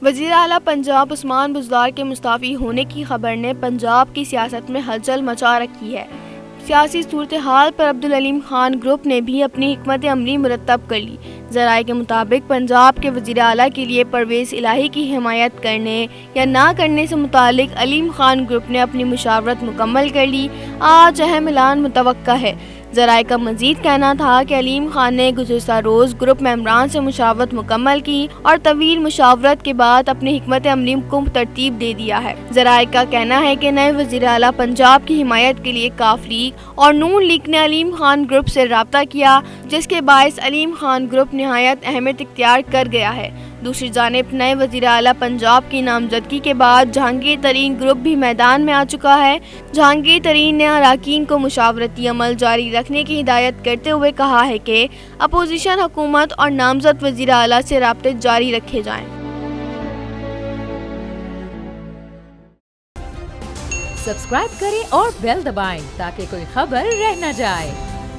وزیر اعلیٰ پنجاب عثمان بزدار کے مستعفی ہونے کی خبر نے پنجاب کی سیاست میں ہلچل مچا رکھی ہے۔ سیاسی صورتحال پر عبدالعلیم خان گروپ نے بھی اپنی حکمت عملی مرتب کر لی۔ ذرائع کے مطابق پنجاب کے وزیر اعلیٰ کے لیے پرویز الہی کی حمایت کرنے یا نہ کرنے سے متعلق علیم خان گروپ نے اپنی مشاورت مکمل کر لی۔ آج اہم اعلان متوقع ہے۔ ذرائع کا مزید کہنا تھا کہ علیم خان نے گزشتہ روز گروپ ممبران سے مشاورت مکمل کی اور طویل مشاورت کے بعد اپنی حکمت عملی کو ترتیب دے دیا ہے۔ ذرائع کا کہنا ہے کہ نئے وزیر اعلیٰ پنجاب کی حمایت کے لیے ق لیگ اور ن لیگ نے علیم خان گروپ سے رابطہ کیا، جس کے باعث علیم خان گروپ نہایت اہمیت اختیار کر گیا ہے۔ دوسری جانب نئے وزیر اعلیٰ پنجاب کی نامزدگی کے بعد جہانگیر ترین گروپ بھی میدان میں آ چکا ہے۔ جہانگیر ترین نے اراکین کو مشاورتی عمل جاری رکھنے کی ہدایت کرتے ہوئے کہا ہے کہ اپوزیشن حکومت اور نامزد وزیر اعلیٰ سے رابطے جاری رکھے جائیں۔ سبسکرائب کریں اور بیل دبائیں تاکہ کوئی خبر رہ نہ جائے۔